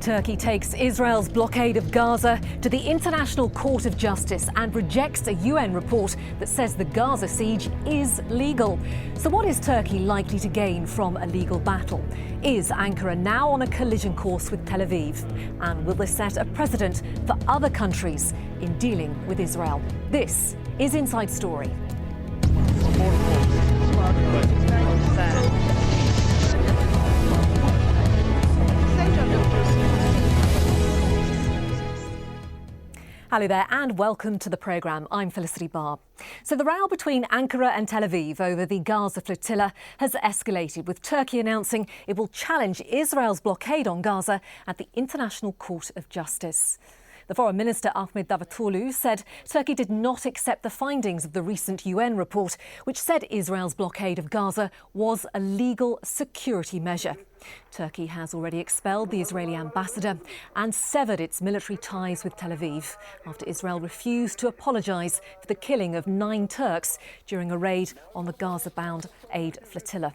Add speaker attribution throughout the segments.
Speaker 1: Turkey takes Israel's blockade of Gaza to the International Court of Justice and rejects a UN report that says the Gaza siege is legal. So what is Turkey likely to gain from a legal battle? Is Ankara now on a collision course with Tel Aviv? And will this set a precedent for other countries in dealing with Israel? This is Inside Story. Hello there and welcome to the programme. I'm Felicity Barr. So the row between Ankara and Tel Aviv over the Gaza flotilla has escalated, with Turkey announcing it will challenge Israel's blockade on Gaza at the International Court of Justice. The Foreign Minister Ahmet Davutoglu said Turkey did not accept the findings of the recent UN report, which said Israel's blockade of Gaza was a legal security measure. Turkey has already expelled the Israeli ambassador and severed its military ties with Tel Aviv after Israel refused to apologise for the killing of 9 Turks during a raid on the Gaza-bound aid flotilla.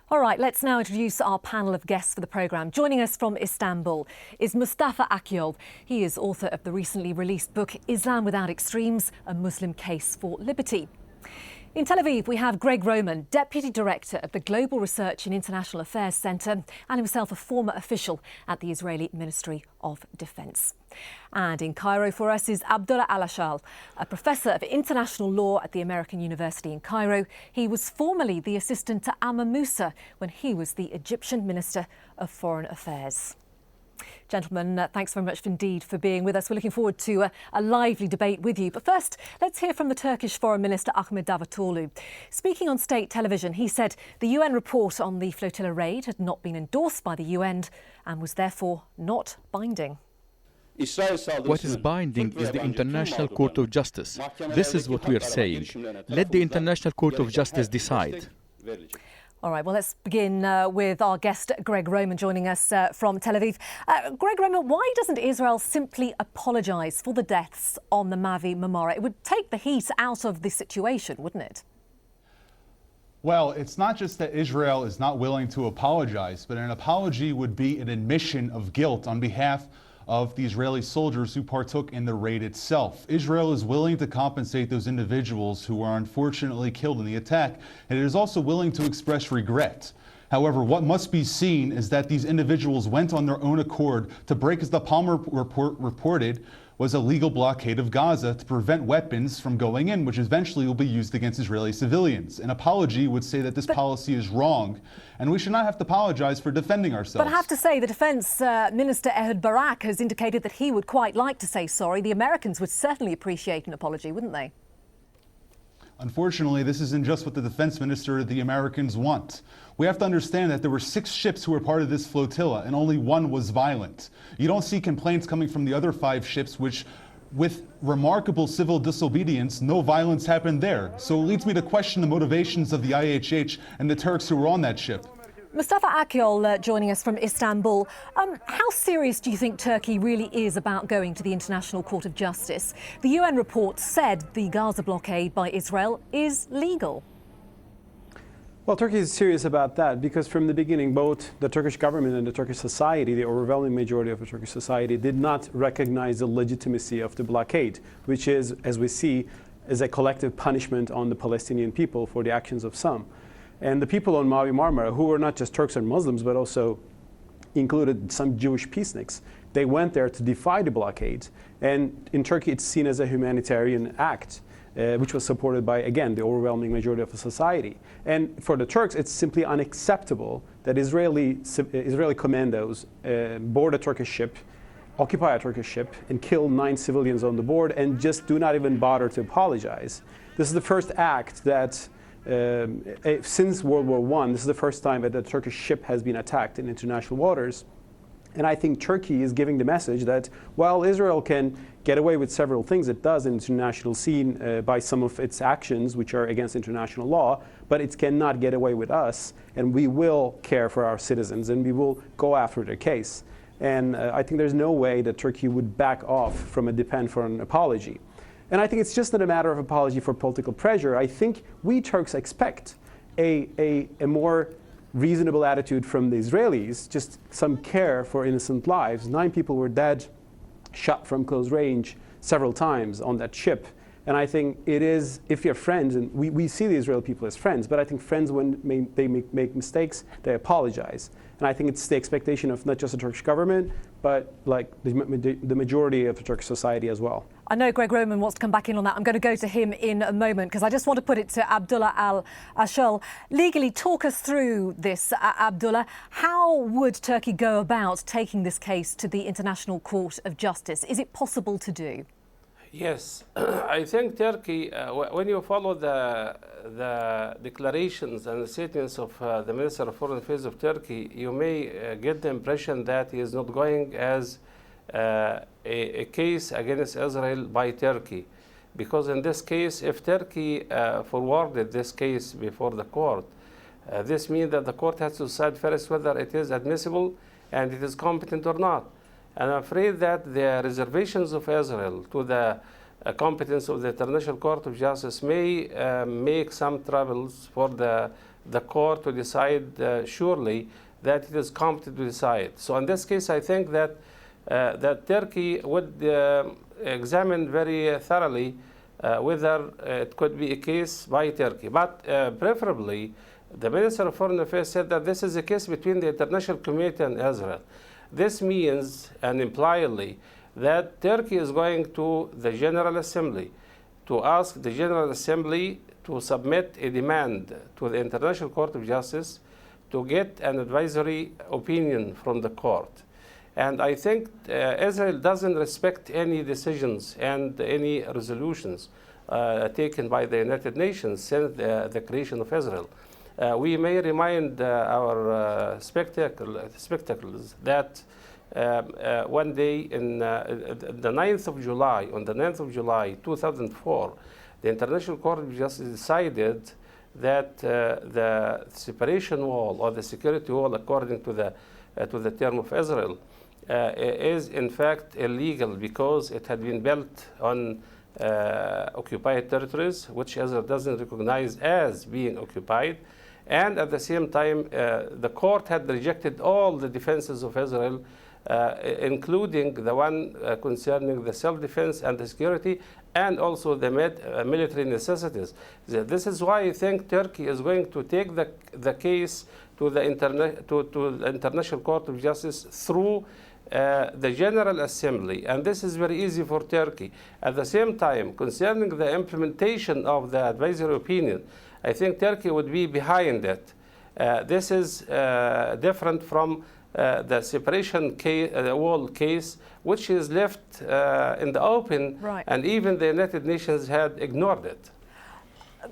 Speaker 1: All right, let's now introduce our panel of guests for the programme. Joining us from Istanbul is Mustafa Akyol. He is author of the recently released book Islam Without Extremes, A Muslim Case for Liberty. In Tel Aviv, we have Greg Roman, Deputy Director of the Global Research and International Affairs Centre and himself a former official at the Israeli Ministry of Defence. And in Cairo for us is Abdullah Al-Ashal, a Professor of International Law at the American University in Cairo. He was formerly the assistant to Amr Moussa when he was the Egyptian Minister of Foreign Affairs. Gentlemen, thanks very much indeed for being with us. We're looking forward to a lively debate with you. But first, let's hear from the Turkish Foreign Minister Ahmet Davutoglu. Speaking on state television, he said the UN report on the flotilla raid had not been endorsed by the UN and was therefore not binding.
Speaker 2: What is binding is the International Court of Justice. This is what we are saying. Let the International Court of Justice decide.
Speaker 1: All right, well, let's begin with our guest, Greg Roman, joining us from Tel Aviv. Greg Roman, why doesn't Israel simply apologise for the deaths on the Mavi Marmara? It would take the heat out of the situation, wouldn't it?
Speaker 3: Well, it's not just that Israel is not willing to apologise, but an apology would be an admission of guilt on behalf of the Israeli soldiers who partook in the raid itself. Israel is willing to compensate those individuals who were unfortunately killed in the attack, and it is also willing to express regret. However, what must be seen is that these individuals went on their own accord to break, as the Palmer report reported, was a legal blockade of Gaza to prevent weapons from going in, which eventually will be used against Israeli civilians. An apology would say that this policy is wrong, and we should not have to apologize for defending ourselves.
Speaker 1: But I have to say, the Defence Minister Ehud Barak has indicated that he would quite like to say sorry. The Americans would certainly appreciate an apology, wouldn't they?
Speaker 3: Unfortunately, this isn't just what the defense minister or the Americans want. We have to understand that there were 6 ships who were part of this flotilla, and only 1 was violent. You don't see complaints coming from the other 5 ships, which, with remarkable civil disobedience, no violence happened there. So it leads me to question the motivations of the IHH and the Turks who were on that ship.
Speaker 1: Mustafa Akyol joining us from Istanbul. How serious do you think Turkey really is about going to the International Court of Justice? The UN report said the Gaza blockade by Israel is legal.
Speaker 4: Well, Turkey is serious about that because from the beginning, both the Turkish government and the Turkish society, the overwhelming majority of the Turkish society, did not recognize the legitimacy of the blockade, which is, as we see, is a collective punishment on the Palestinian people for the actions of some. And the people on Mavi Marmara, who were not just Turks and Muslims, but also included some Jewish peaceniks, they went there to defy the blockade. And in Turkey, it's seen as a humanitarian act, which was supported by, again, the overwhelming majority of the society. And for the Turks, it's simply unacceptable that Israeli commandos board a Turkish ship, occupy a Turkish ship, and kill 9 civilians on the board and just do not even bother to apologize. This is the first act that since World War I, this is the first time that a Turkish ship has been attacked in international waters. And I think Turkey is giving the message that while Israel can get away with several things it does in the international scene by some of its actions which are against international law, but it cannot get away with us, and we will care for our citizens and we will go after their case. And I think there's no way that Turkey would back off from a demand for an apology. And I think it's just not a matter of apology for political pressure. I think we Turks expect a more reasonable attitude from the Israelis, just some care for innocent lives. 9 people were dead, shot from close range several times on that ship. And I think it is, if you're friends, and we see the Israeli people as friends, but I think friends, when they make mistakes, they apologize. And I think it's the expectation of not just the Turkish government, but like the majority of the Turkish society as well.
Speaker 1: I know Greg Roman wants to come back in on that. I'm going to go to him in a moment because I just want to put it to Abdullah Al-Ashal. Legally, talk us through this, Abdullah. How would Turkey go about taking this case to the International Court of Justice? Is it possible to do?
Speaker 5: Yes, I think Turkey, when you follow the declarations and the statements of the Minister of Foreign Affairs of Turkey, you may get the impression that he is not going as a case against Israel by Turkey. Because in this case, if Turkey forwarded this case before the court, this means that the court has to decide first whether it is admissible and it is competent or not. And I'm afraid that the reservations of Israel to the competence of the International Court of Justice may make some troubles for the court to decide surely that it is competent to decide. So in this case, I think that that Turkey would examine very thoroughly whether it could be a case by Turkey. But preferably, the Minister of Foreign Affairs said that this is a case between the international community and Israel. This means, and impliedly, that Turkey is going to the General Assembly to ask the General Assembly to submit a demand to the International Court of Justice to get an advisory opinion from the court. And I think Israel doesn't respect any decisions and any resolutions taken by the United Nations since the creation of Israel. We may remind our spectators that one day in the 9th of July, on the 9th of July 2004, the International Court of Justice decided that the separation wall or the security wall, according to the term of Israel, is in fact illegal because it had been built on occupied territories, which Israel doesn't recognize as being occupied. And at the same time, the court had rejected all the defenses of Israel, including the one concerning the self-defense and the security, and also the military necessities. This is why I think Turkey is going to take the case to the International Court of Justice through the General Assembly, and this is very easy for Turkey. At the same time, concerning the implementation of the advisory opinion, I think Turkey would be behind it. This is different from the separation wall case, which is left in the open,
Speaker 1: right.
Speaker 5: And even the United Nations had ignored it.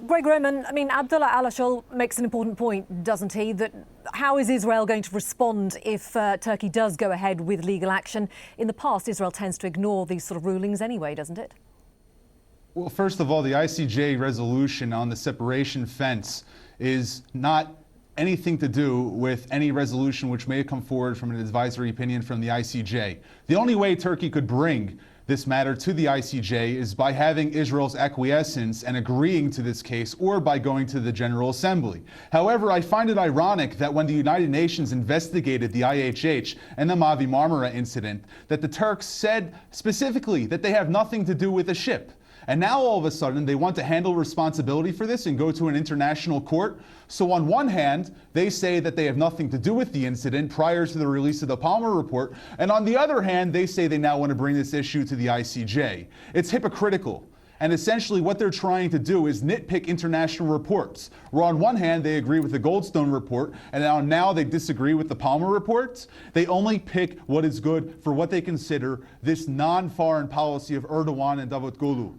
Speaker 1: Greg Roman, I mean, Abdullah Al-Ashal makes an important point, doesn't he, that how is Israel going to respond if Turkey does go ahead with legal action? In the past, Israel tends to ignore these sort of rulings anyway, doesn't it?
Speaker 3: Well, first of all, the ICJ resolution on the separation fence is not anything to do with any resolution which may come forward from an advisory opinion from the ICJ. The only way Turkey could bring this matter to the ICJ is by having Israel's acquiescence and agreeing to this case, or by going to the General Assembly. However, I find it ironic that when the United Nations investigated the IHH and the Mavi Marmara incident, that the Turks said specifically that they have nothing to do with the ship. And now all of a sudden they want to handle responsibility for this and go to an international court. So on one hand, they say that they have nothing to do with the incident prior to the release of the Palmer report. And on the other hand, they say they now want to bring this issue to the ICJ. It's hypocritical. And essentially what they're trying to do is nitpick international reports, where on one hand they agree with the Goldstone report, and now they disagree with the Palmer reports. They only pick what is good for what they consider this non-foreign policy of Erdogan and Davutoglu.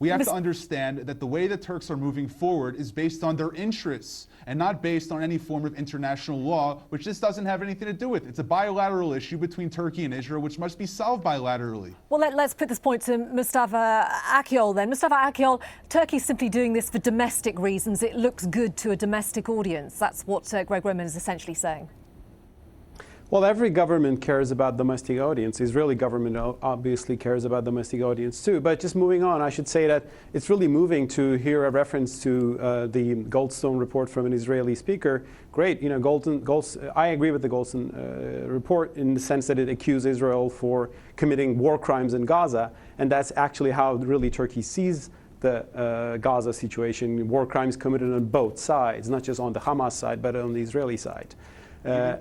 Speaker 3: We have to understand that the way the Turks are moving forward is based on their interests and not based on any form of international law, which this doesn't have anything to do with. It's a bilateral issue between Turkey and Israel, which must be solved bilaterally.
Speaker 1: Well, let's put this point to Mustafa Akyol then. Mustafa Akyol, Turkey's simply doing this for domestic reasons. It looks good to a domestic audience. That's what Greg Roman is essentially saying.
Speaker 4: Well, every government cares about domestic audience. The Israeli government obviously cares about domestic audience too. But just moving on, I should say that it's really moving to hear a reference to the Goldstone report from an Israeli speaker. Great, you know, I agree with the Goldstone report in the sense that it accused Israel for committing war crimes in Gaza, and that's actually how really Turkey sees the Gaza situation. War crimes committed on both sides, not just on the Hamas side, but on the Israeli side.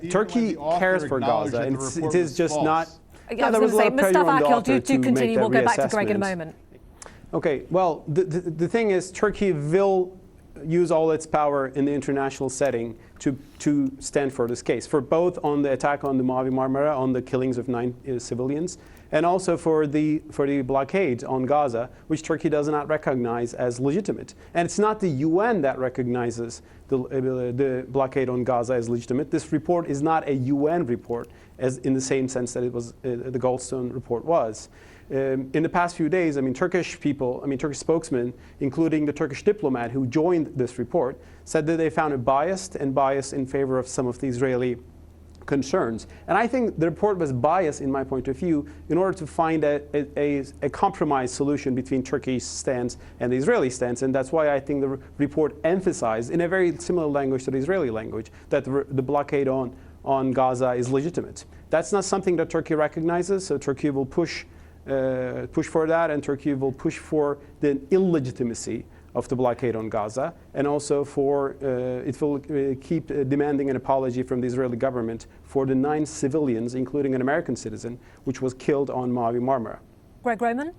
Speaker 4: Turkey cares for Gaza, and it is just not.
Speaker 1: I was going to say, Mustafa, do continue. We'll go back to Greg in a moment.
Speaker 4: Okay, well, the thing is, Turkey will use all its power in the international setting to stand for this case, for both on the attack on the Mavi Marmara, on the killings of 9 civilians, and also for the blockade on Gaza, which Turkey does not recognize as legitimate. And it's not the UN that recognizes the blockade on Gaza as legitimate. This report is not a UN report, as in the same sense that it was the Goldstone report was. In the past few days, I mean, Turkish spokesmen, including the Turkish diplomat who joined this report, said that they found it biased in favor of some of the Israeli concerns. And I think the report was biased, in my point of view, in order to find a compromise solution between Turkey's stance and the Israeli stance. And that's why I think the report emphasized, in a very similar language to the Israeli language, that the blockade on Gaza is legitimate. That's not something that Turkey recognizes, so Turkey will push for that, and Turkey will push for the illegitimacy of the blockade on Gaza, and also it will keep demanding an apology from the Israeli government for the 9 civilians, including an American citizen, which was killed on Mavi Marmara.
Speaker 1: Greg Roman?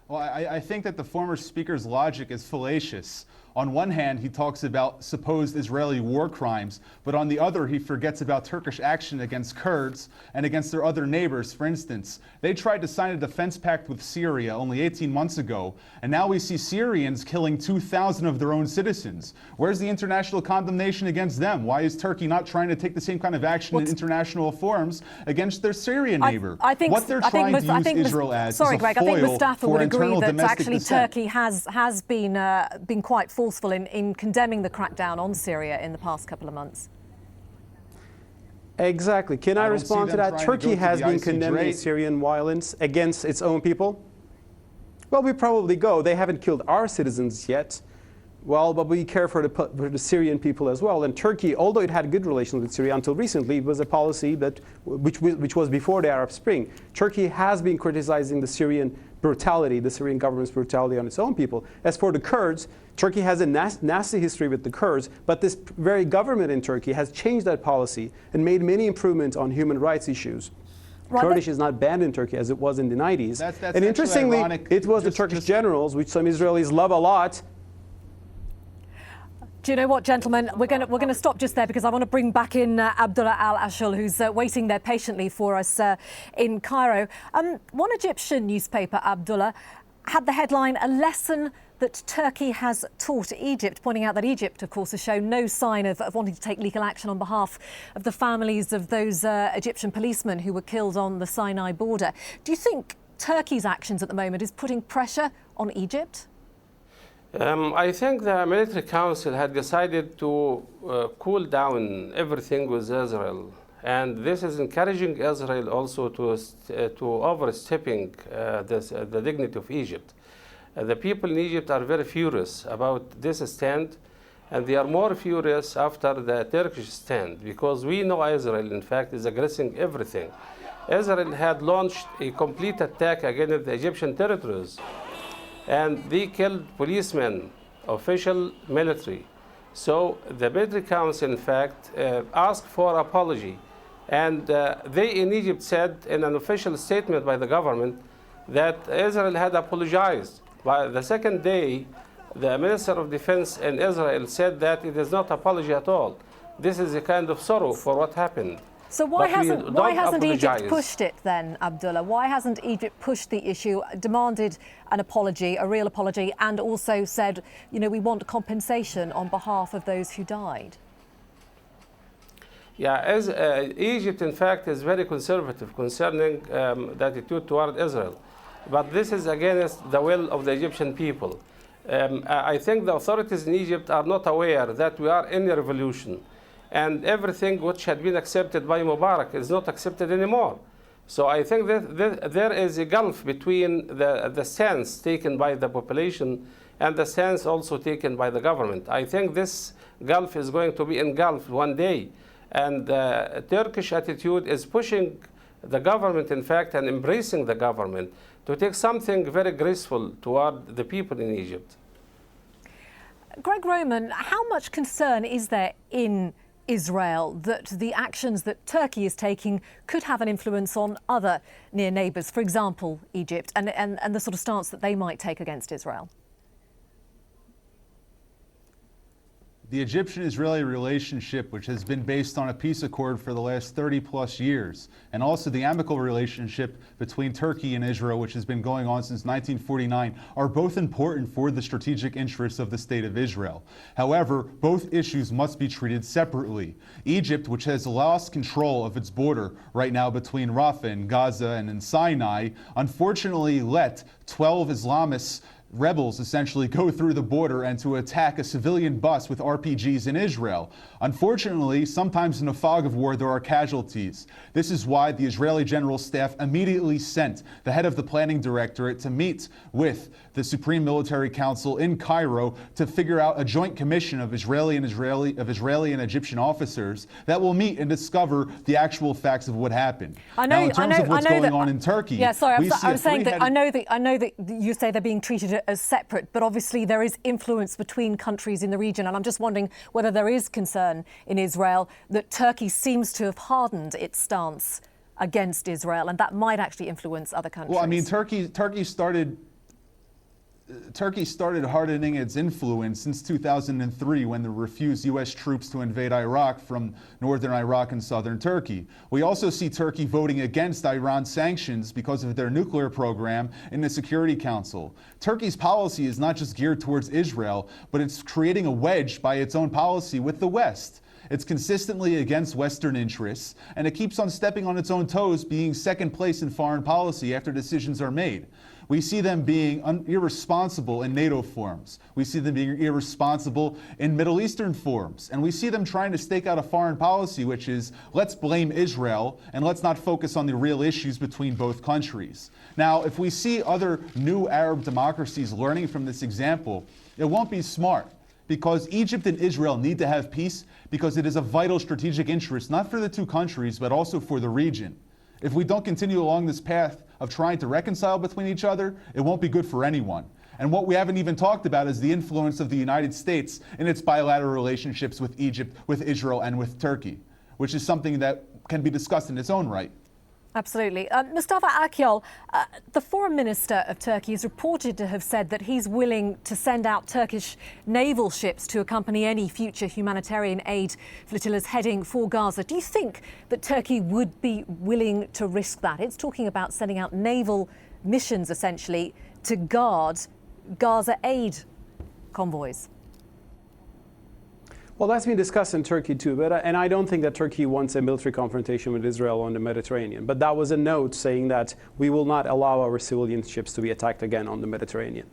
Speaker 3: Well, I think that the former speaker's logic is fallacious. On one hand, he talks about supposed Israeli war crimes, but on the other, he forgets about Turkish action against Kurds and against their other neighbors. For instance, they tried to sign a defense pact with Syria only 18 months ago, and now we see Syrians killing 2,000 of their own citizens. Where's the international condemnation against them? Why is Turkey not trying to take the same kind of action in international forums against their Syrian neighbor? What they're trying to use Israel as is a
Speaker 1: Greg, I think
Speaker 3: foil
Speaker 1: Mustafa
Speaker 3: for
Speaker 1: would agree
Speaker 3: internal
Speaker 1: that
Speaker 3: domestic
Speaker 1: actually
Speaker 3: dissent.
Speaker 1: Turkey has been quite forceful in condemning the crackdown on Syria in the past couple of months.
Speaker 4: Exactly. Can I respond to that? Turkey has been condemning Syrian violence against its own people. Well, we probably go. They haven't killed our citizens yet. Well, but we care for the Syrian people as well. And Turkey, although it had good relations with Syria until recently, it was a policy which was before the Arab Spring. Turkey has been criticizing the Syrian brutality, the Syrian government's brutality on its own people. As for the Kurds, Turkey has a nasty history with the Kurds, but this very government in Turkey has changed that policy and made many improvements on human rights issues. Robert? Kurdish is not banned in Turkey as it was in the 90s.
Speaker 3: That's
Speaker 4: and interestingly,
Speaker 3: ironic.
Speaker 4: it was the Turkish generals, which some Israelis love a lot.
Speaker 1: Do you know what, gentlemen? We're going to stop just there because I want to bring back in Abdullah Al-Ashul, who's waiting there patiently for us in Cairo. One Egyptian newspaper, Abdullah, had the headline, "A Lesson That Turkey Has Taught Egypt," pointing out that Egypt, of course, has shown no sign of wanting to take legal action on behalf of the families of those Egyptian policemen who were killed on the Sinai border. Do you think Turkey's actions at the moment is putting pressure on Egypt?
Speaker 5: I think the military council had decided to cool down everything with Israel, and this is encouraging Israel also to overstepping the dignity of Egypt. The people in Egypt are very furious about this stand, and they are more furious after the Turkish stand, because we know Israel, in fact, is aggressing everything. Israel had launched a complete attack against the Egyptian territories, and they killed policemen, official military. So the military council, in fact, asked for apology. And they in Egypt said in an official statement by the government that Israel had apologized. By the second day, the Minister of Defense in Israel said that it is not apology at all. This is a kind of sorrow for what happened.
Speaker 1: So why hasn't Egypt pushed it then, Abdullah? Why hasn't Egypt pushed the issue, demanded an apology, a real apology, and also said, you know, we want compensation on behalf of those who died?
Speaker 5: Yeah, as Egypt, in fact, is very conservative concerning the attitude toward Israel. But this is against the will of the Egyptian people. I think the authorities in Egypt are not aware that we are in a revolution. and everything which had been accepted by Mubarak is not accepted anymore. So I think that there is a gulf between the stance taken by the population and the stance also taken by the government. I think this gulf is going to be engulfed one day. And the Turkish attitude is pushing the government, in fact, and embracing the government to take something very graceful toward the people in Egypt.
Speaker 1: Greg Roman, how much concern is there in Israel that the actions that Turkey is taking could have an influence on other near neighbours, for example, Egypt, and the sort of stance that they might take against Israel?
Speaker 3: The Egyptian-Israeli relationship, which has been based on a peace accord for the last 30 plus years, and also the amicable relationship between Turkey and Israel, which has been going on since 1949, are both important for the strategic interests of the State of Israel. However, both issues must be treated separately. Egypt, which has lost control of its border right now between Rafah and Gaza and in Sinai, unfortunately let 12 Islamists rebels essentially go through the border and to attack a civilian bus with RPGs in Israel. Unfortunately, sometimes in a fog of war, there are casualties. This is why the Israeli General Staff immediately sent the head of the planning directorate to meet with the Supreme Military Council in Cairo to figure out a joint commission of Israeli and Egyptian officers that will meet and discover the actual facts of what happened. Now, in terms of what's going on in Turkey,
Speaker 1: yeah, sorry, I was saying that I know that you say they're being treated as separate, but obviously there is influence between countries in the region, and I'm just wondering whether there is concern in Israel that Turkey seems to have hardened its stance against Israel, and that might actually influence other countries.
Speaker 3: Well, I mean, Turkey started hardening its influence since 2003 when they refused U.S. troops to invade Iraq from northern Iraq and southern Turkey. We also see Turkey voting against Iran's sanctions because of their nuclear program in the Security Council. Turkey's policy is not just geared towards Israel, but it's creating a wedge by its own policy with the West. It's consistently against Western interests, and it keeps on stepping on its own toes, being second place in foreign policy after decisions are made. We see them being irresponsible in NATO forums. We see them being irresponsible in Middle Eastern forums. And we see them trying to stake out a foreign policy, which is, let's blame Israel and let's not focus on the real issues between both countries. Now, if we see other new Arab democracies learning from this example, it won't be smart, because Egypt and Israel need to have peace because it is a vital strategic interest, not for the two countries, but also for the region. If we don't continue along this path of trying to reconcile between each other, it won't be good for anyone. And what we haven't even talked about is the influence of the United States in its bilateral relationships with Egypt, with Israel, and with Turkey, which is something that can be discussed in its own right.
Speaker 1: Absolutely. Mustafa Akyol, the foreign minister of Turkey is reported to have said that he's willing to send out Turkish naval ships to accompany any future humanitarian aid flotillas heading for Gaza. Do you think that Turkey would be willing to risk that? It's talking about sending out naval missions, essentially, to guard Gaza aid convoys.
Speaker 4: Well, that's been discussed in Turkey too, and I don't think that Turkey wants a military confrontation with Israel on the Mediterranean. But that was a note saying that we will not allow our civilian ships to be attacked again on the Mediterranean.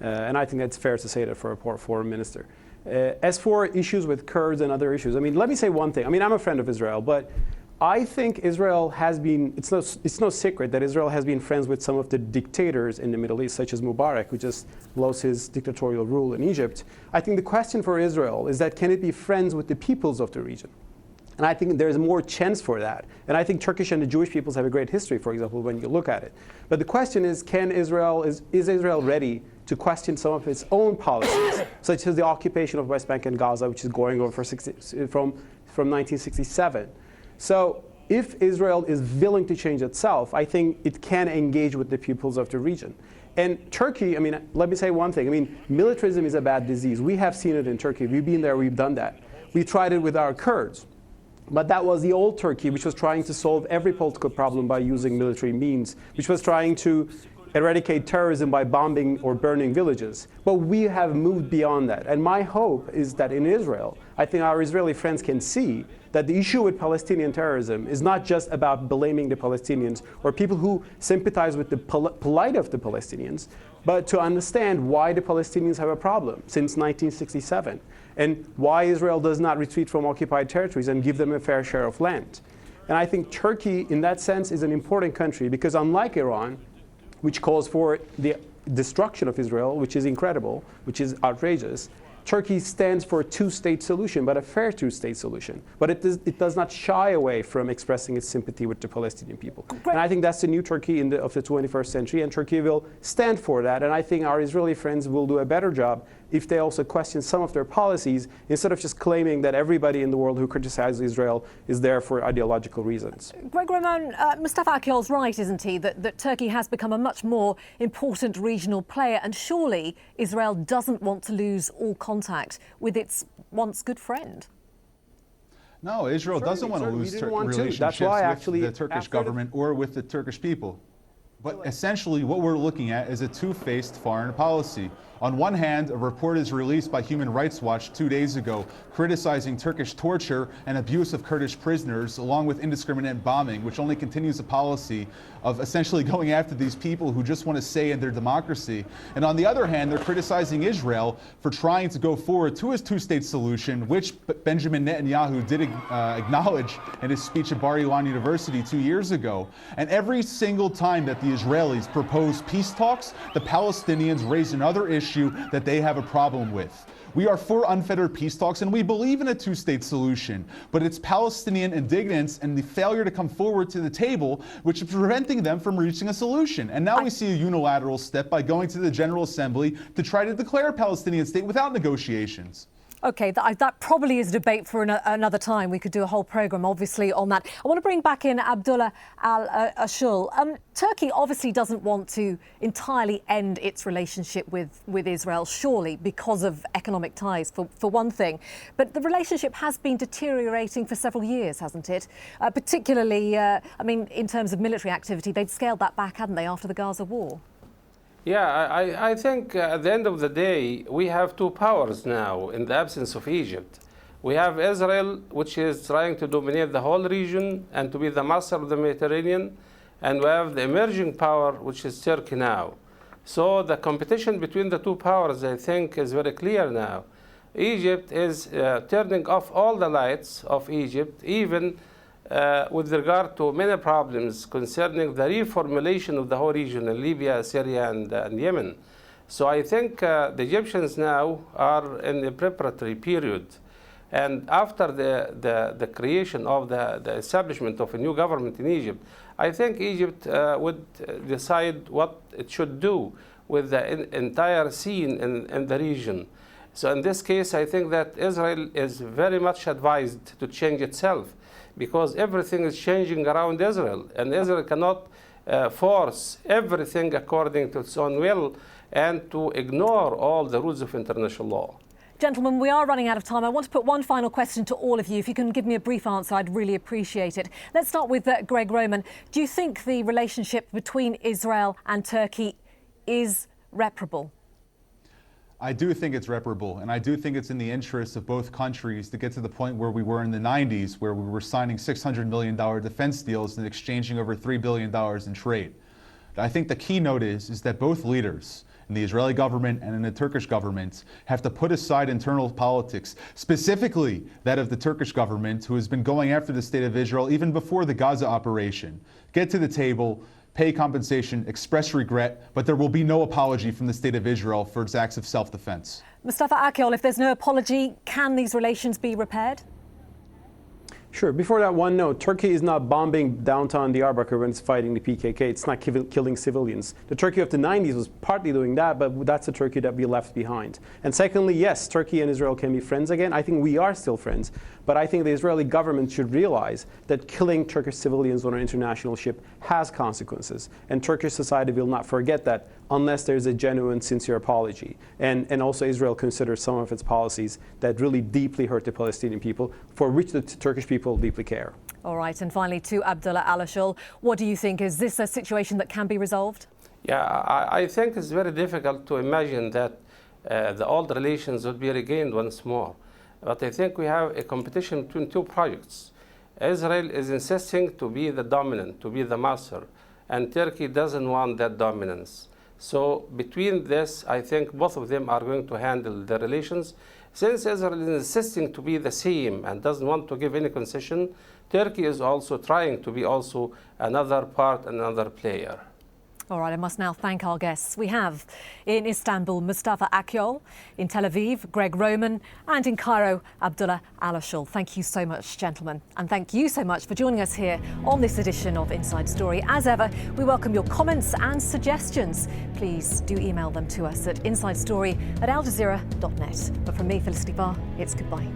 Speaker 4: And I think that's fair to say that for a foreign minister. As for issues with Kurds and other issues, I mean, let me say one thing. I mean, I'm a friend of Israel, but I think Israel has been, it's no secret that Israel has been friends with some of the dictators in the Middle East, such as Mubarak, who just lost his dictatorial rule in Egypt. I think the question for Israel is that can it be friends with the peoples of the region? And I think there's more chance for that. And I think Turkish and the Jewish peoples have a great history, for example, when you look at it. But the question is, is Israel ready to question some of its own policies, such as the occupation of West Bank and Gaza, which is going on from 1967. So if Israel is willing to change itself, I think it can engage with the peoples of the region. And Turkey, I mean, let me say one thing. I mean, militarism is a bad disease. We have seen it in Turkey. We've been there, we've done that. We tried it with our Kurds. But that was the old Turkey, which was trying to solve every political problem by using military means, which was trying to eradicate terrorism by bombing or burning villages. But we have moved beyond that. And my hope is that in Israel, I think our Israeli friends can see that the issue with Palestinian terrorism is not just about blaming the Palestinians or people who sympathize with the plight of the Palestinians, but to understand why the Palestinians have a problem since 1967 and why Israel does not retreat from occupied territories and give them a fair share of land. And I think Turkey, in that sense, is an important country because unlike Iran, which calls for the destruction of Israel, which is incredible, which is outrageous, Turkey stands for a two-state solution, but a fair two-state solution. But it does not shy away from expressing its sympathy with the Palestinian people. And I think that's the new Turkey of the 21st century, and Turkey will stand for that. And I think our Israeli friends will do a better job if they also question some of their policies, instead of just claiming that everybody in the world who criticizes Israel is there for ideological reasons.
Speaker 1: Greg Roman, Mustafa Akyol's right, isn't he, that Turkey has become a much more important regional player, and surely Israel doesn't want to lose all contact with its once good friend?
Speaker 3: No, Israel doesn't want to lose relationships
Speaker 4: That's why
Speaker 3: with the Turkish government or with the Turkish people. But essentially what we're looking at is a two-faced foreign policy. On one hand, a report is released by Human Rights Watch 2 days ago criticizing Turkish torture and abuse of Kurdish prisoners, along with indiscriminate bombing, which only continues a policy of essentially going after these people who just want to say in their democracy. And on the other hand, they're criticizing Israel for trying to go forward to a two-state solution, which Benjamin Netanyahu did acknowledge in his speech at Bar Ilan University 2 years ago. And every single time that the Israelis propose peace talks, the Palestinians raise another issue that they have a problem with. We are for unfettered peace talks and we believe in a two-state solution, but it's Palestinian indignance and the failure to come forward to the table which is preventing them from reaching a solution. And now we see a unilateral step by going to the General Assembly to try to declare a Palestinian state without negotiations.
Speaker 1: OK, that probably is a debate for another time. We could do a whole programme, obviously, on that. I want to bring back in Abdullah Al-Ashul. Turkey obviously doesn't want to entirely end its relationship with Israel, surely, because of economic ties, for one thing. But the relationship has been deteriorating for several years, hasn't it? Particularly, I mean, in terms of military activity, they'd scaled that back, hadn't they, after the Gaza war?
Speaker 5: Yeah, I think at the end of the day, we have two powers now in the absence of Egypt. We have Israel, which is trying to dominate the whole region and to be the master of the Mediterranean. And we have the emerging power, which is Turkey now. So the competition between the two powers, I think, is very clear now. Egypt is turning off all the lights of Egypt, even with regard to many problems concerning the reformulation of the whole region in Libya, Syria, and Yemen. So I think the Egyptians now are in a preparatory period. And after the creation of the establishment of a new government in Egypt, I think Egypt would decide what it should do with the entire scene in the region. So in this case, I think that Israel is very much advised to change itself, because everything is changing around Israel, and Israel cannot force everything according to its own will and to ignore all the rules of international law.
Speaker 1: Gentlemen, we are running out of time. I want to put one final question to all of you. If you can give me a brief answer, I'd really appreciate it. Let's start with Greg Roman. Do you think the relationship between Israel and Turkey is reparable?
Speaker 3: I do think it's reparable, and I do think it's in the interest of both countries to get to the point where we were in the 90s, where we were signing $600 million defense deals and exchanging over $3 billion in trade. I think the keynote is that both leaders in the Israeli government and in the Turkish government have to put aside internal politics, specifically that of the Turkish government, who has been going after the state of Israel even before the Gaza operation. Get to the table, pay compensation, express regret, but there will be no apology from the state of Israel for its acts of self-defense.
Speaker 1: Mustafa Akyol, if there's no apology, can these relations be repaired?
Speaker 4: Sure. Before that, one note, Turkey is not bombing downtown Diyarbakir when it's fighting the PKK. It's not killing civilians. The Turkey of the 90s was partly doing that, but that's the Turkey that we left behind. And secondly, yes, Turkey and Israel can be friends again. I think we are still friends. But I think the Israeli government should realize that killing Turkish civilians on an international ship has consequences. And Turkish society will not forget that unless there's a genuine, sincere apology. And also Israel considers some of its policies that really deeply hurt the Palestinian people, for which the Turkish people deeply care.
Speaker 1: All right, and finally to Abdullah Al-Ashul, what do you think? Is this a situation that can be resolved?
Speaker 5: Yeah, I think it's very difficult to imagine that the old relations would be regained once more. But I think we have a competition between two projects. Israel is insisting to be the dominant, to be the master, and Turkey doesn't want that dominance. So between this, I think both of them are going to handle the relations. Since Israel is insisting to be the same and doesn't want to give any concession, Turkey is also trying to be also another part, another player.
Speaker 1: All right, I must now thank our guests. We have in Istanbul, Mustafa Ocular, in Tel Aviv, Greg Roman, and in Cairo, Abdullah Al-Ashul. Thank you so much, gentlemen. And thank you so much for joining us here on this edition of Inside Story. As ever, we welcome your comments and suggestions. Please do email them to us at insidestory@aljazeera.net. But from me, Felicity Barr, it's goodbye.